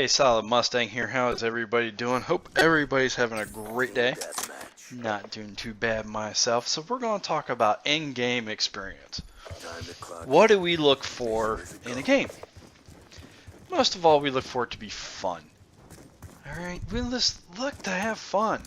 Hey, Solid Mustang here. How is everybody doing? Hope everybody's having a great day. Not doing too bad myself. So we're going to talk about in-game experience. What do we look for in a game? Most of all, we look for it to be fun. Alright, we just look to have fun.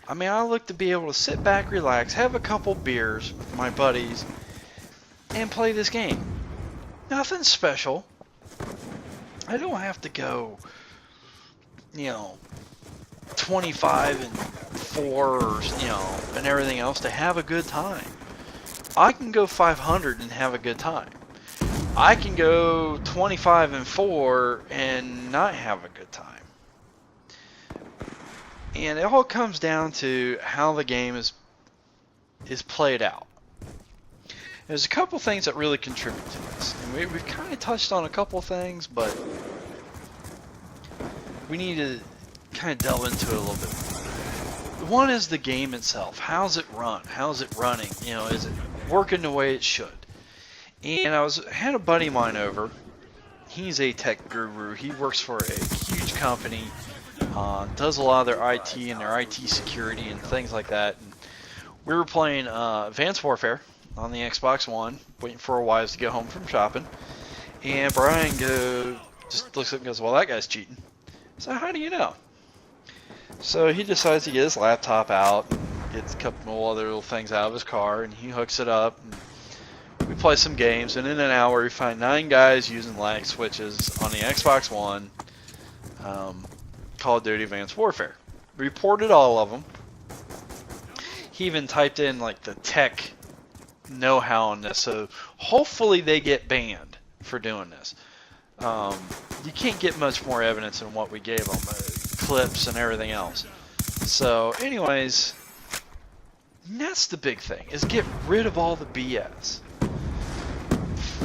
I mean, I look to be able to sit back, relax, have a couple beers with my buddies, and play this game. Nothing special. I don't have to go, 25 and 4, and everything else to have a good time. I can go 500 and have a good time. I can go 25 and 4 and not have a good time. And it all comes down to how the game is played out. There's a couple things that really contribute to this. And we've kind of touched on a couple things, but we need to kind of delve into it a little bit. One is the game itself. How's it run? How's it running? Is it working the way it should? And I had a buddy of mine over. He's a tech guru. He works for a huge company, does a lot of their IT and their IT security and things like that. And we were playing Advanced Warfare on the Xbox One, waiting for our wives to get home from shopping. And Brian just looks up and goes, "Well, that guy's cheating." So how do you know? So he decides to get his laptop out, gets a couple other little things out of his car, and he hooks it up. And we play some games, and in an hour we find 9 guys using lag switches on the Xbox One, Call of Duty Advanced Warfare. Reported all of them. He even typed in like the tech know-how on this, so hopefully they get banned for doing this. You can't get much more evidence than what we gave them, clips and everything else. So anyways, that's the big thing, is get rid of all the BS.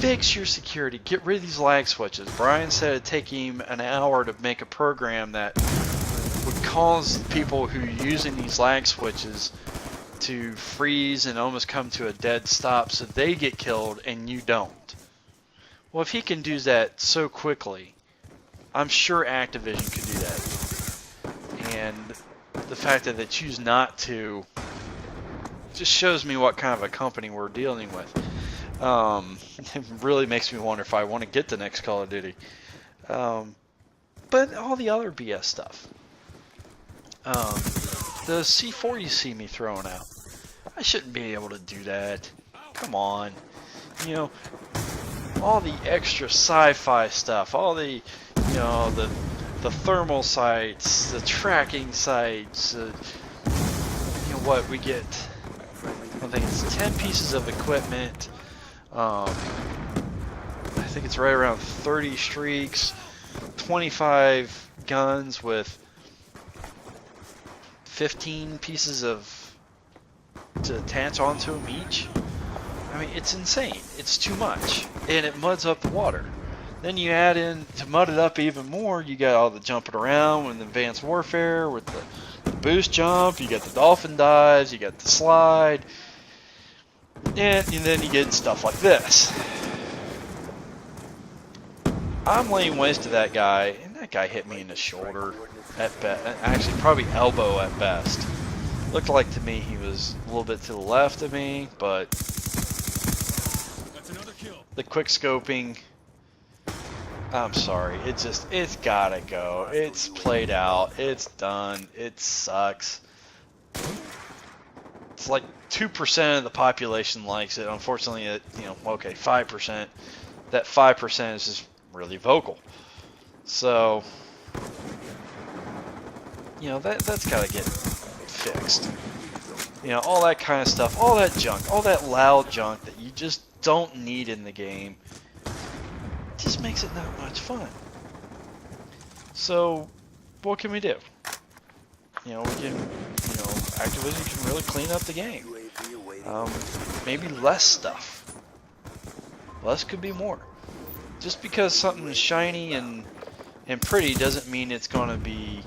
Fix your security, get rid of these lag switches. Brian said it'd take him an hour to make a program that would cause people who are using these lag switches to freeze and almost come to a dead stop so they get killed and you don't. Well, if he can do that so quickly, I'm sure Activision could do that. And the fact that they choose not to just shows me what kind of a company we're dealing with. It really makes me wonder if I want to get the next Call of Duty. But all the other BS stuff. The C4 you see me throwing out, I shouldn't be able to do that. Come on. All the extra sci-fi stuff, all the, the thermal sights, the tracking sights, what we get, I think it's 10 pieces of equipment, I think it's right around 30 streaks, 25 guns with 15 pieces to attach onto them each. I mean, it's insane. It's too much, and it muds up the water. Then you add in, to mud it up even more, you got all the jumping around with Advanced Warfare, with the boost jump, you got the dolphin dives, you got the slide, and then you get stuff like this. I'm laying waste to that guy, and that guy hit me in the shoulder at best, actually probably elbow at best. Looked like to me he was a little bit to the left of me, but the quick scoping, I'm sorry, it's gotta go. It's played out, it's done, it sucks. It's like 2% of the population likes it. Unfortunately, okay, 5%. That 5% is just really vocal. So, that's gotta get fixed. All that kind of stuff, all that junk, all that loud junk that you just don't need in the game, just makes it not much fun. So, what can we do? Activision can really clean up the game. Maybe less stuff. Less could be more. Just because something is shiny and pretty doesn't mean it's going to be,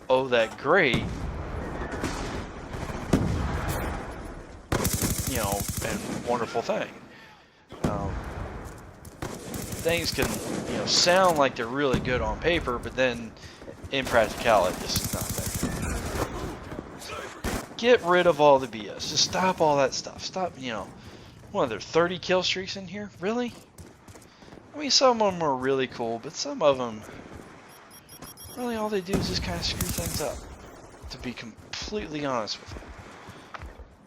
that great. And wonderful thing. Things can, sound like they're really good on paper, but then in practicality, it's not that good. Get rid of all the BS. Just stop all that stuff. Stop, what are there, 30 kill streaks in here? Really? I mean, some of them are really cool, but some of them, really all they do is just kind of screw things up, to be completely honest with you.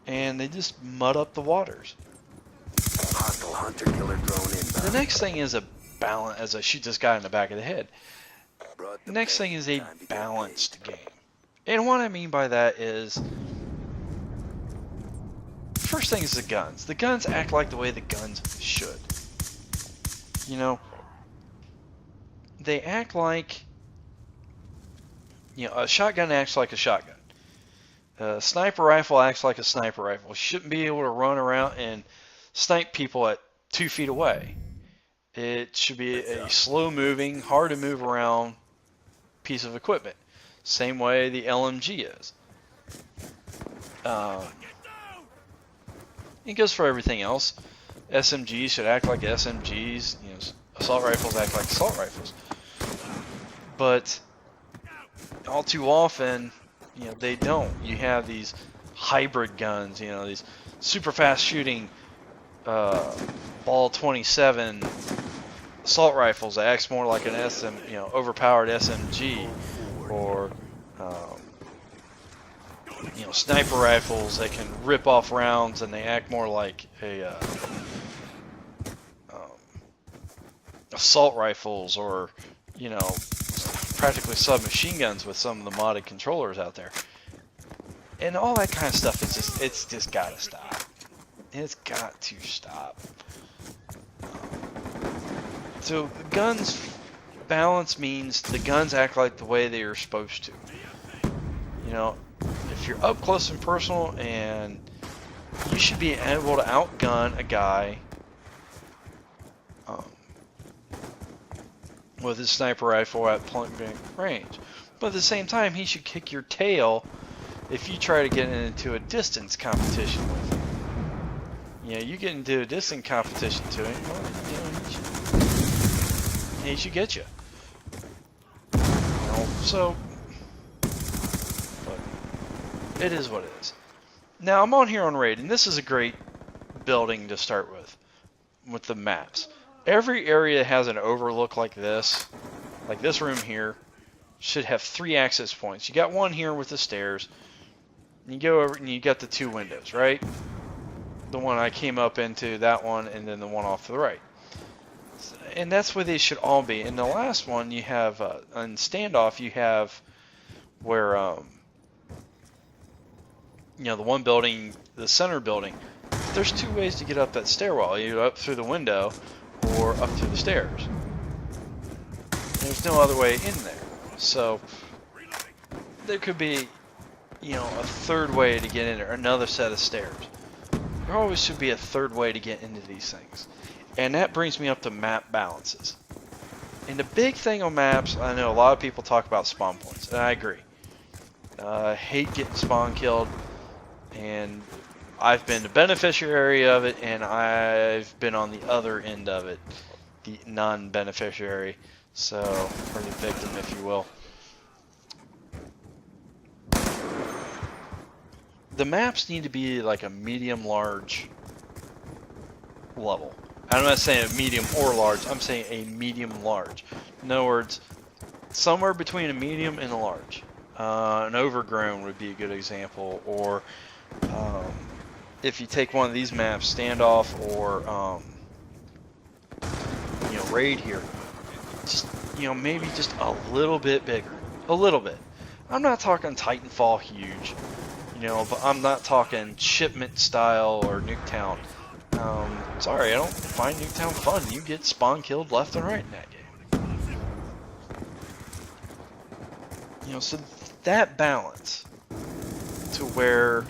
And they just mud up the waters. Hostile hunter-killer drone inbound. The next thing is a balance, as I shoot this guy in the back of the head. The next thing is a balanced game. And what I mean by that is, first thing is the guns. The guns act like the way the guns should. They act like, a shotgun acts like a shotgun. A sniper rifle acts like a sniper rifle. You shouldn't be able to run around and snipe people at 2 feet away. It should be a slow-moving, hard-to-move around piece of equipment. Same way the LMG is. It goes for everything else. SMGs should act like SMGs. Assault rifles act like assault rifles. But all too often, they don't. You have these hybrid guns, these super fast shooting ball 27 assault rifles that acts more like an overpowered SMG, or sniper rifles that can rip off rounds and they act more like a assault rifles, or practically submachine guns with some of the modded controllers out there. And all that kind of stuff is it's just gotta stop. It's got to stop. So the guns balance means the guns act like the way they are supposed to. If you're up close and personal, and you should be able to outgun a guy with his sniper rifle at point blank range. But at the same time, he should kick your tail if you try to get into a distance competition with him. You get into a distance competition to him, well, he should get you. So, but it is what it is. Now, I'm on here on raid, and this is a great building to start with the maps. Every area has an overlook like this room here, should have 3 access points. You got one here with the stairs, and you go over and you got the 2 windows, right? The one I came up into, that one, and then the one off to the right. And that's where they should all be. In the last one, you have, on standoff, you have where, the one building, the center building, there's 2 ways to get up that stairwell. You go up through the window, or up through the stairs. There's no other way in there. So there could be, a third way to get in there, another set of stairs. There always should be a third way to get into these things. And that brings me up to map balances. And the big thing on maps, I know a lot of people talk about spawn points, and I agree. I hate getting spawn killed, and I've been the beneficiary of it, and I've been on the other end of it, the non-beneficiary, or the victim, if you will. The maps need to be like a medium-large level. I'm not saying a medium or large, I'm saying a medium-large. In other words, somewhere between a medium and a large. An overgrown would be a good example, or if you take one of these maps, standoff, or raid here, just maybe just a little bit bigger, a little bit. I'm not talking Titanfall huge, but I'm not talking shipment style or Nuketown. Sorry, I don't find Nuketown fun. You get spawn killed left and right in that game. So that balance to where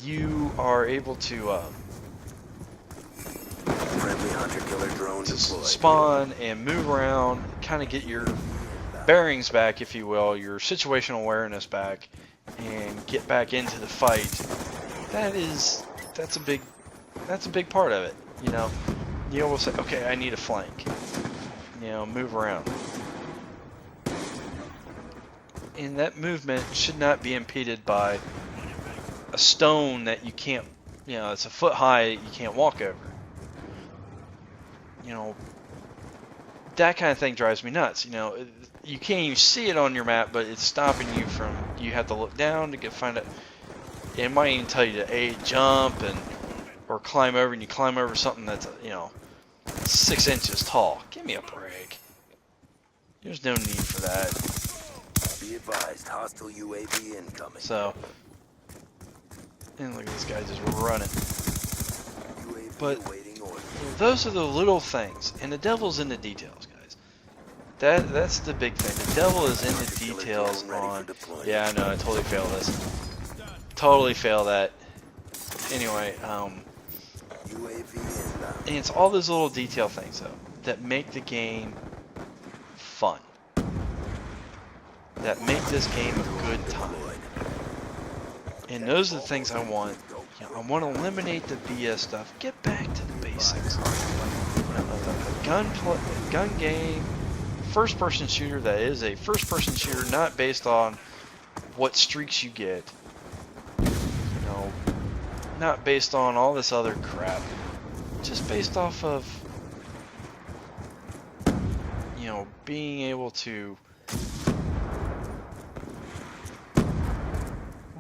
you are able to Friendly hunter-killer drone deployed. Spawn and move around, kind of get your bearings back, if you will, your situational awareness back, and get back into the fight. That's a big part of it. you will say, okay, I need a flank. You know, move around. And that movement should not be impeded by a stone that you can't, you know, it's a foot high, you can't walk over. You know, that kind of thing drives me nuts. You know, you can't even see it on your map, but it's stopping you from, you have to look down to find it. It might even tell you to jump and or climb over, and you climb over something that's, you know, 6 inches tall. Give me a break. There's no need for that. Be advised, hostile UAV incoming. So, and look at this guy just running. UAV But awaiting order. those are the little things, and the devil's in the details, guys. That's the big thing. The devil is in the details on. Yeah, I know. I totally failed this. Totally fail that. Anyway, UAV inbound. and it's all those little detail things though that make the game fun. That make this game a good time. And those are the things I want. You know, I want to eliminate the BS stuff. Get back to the basics. A gun game, first-person shooter that is a first-person shooter, not based on what streaks you get. You know, not based on all this other crap. Just based off of, you know, being able to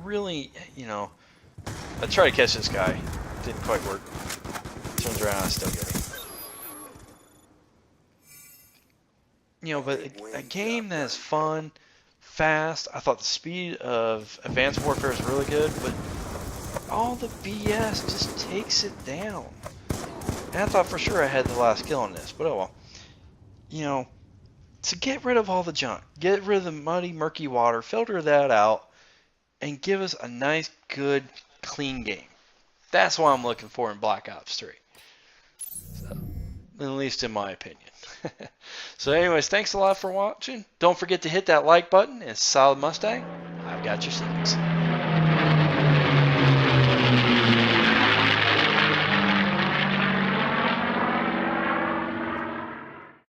really, you know, I tried to catch this guy. Didn't quite work. Turns around, I still get him. You know, but a game that's fun, fast. I thought the speed of Advanced Warfare is really good, but all the BS just takes it down. And I thought for sure I had the last kill on this, but oh well. You know, to get rid of all the junk, get rid of the muddy, murky water, filter that out, and give us a nice, good, clean game. That's what I'm looking for in Black Ops 3. So, at least in my opinion. So anyways, thanks a lot for watching. Don't forget to hit that like button. And Solid Mustang, I've got your six.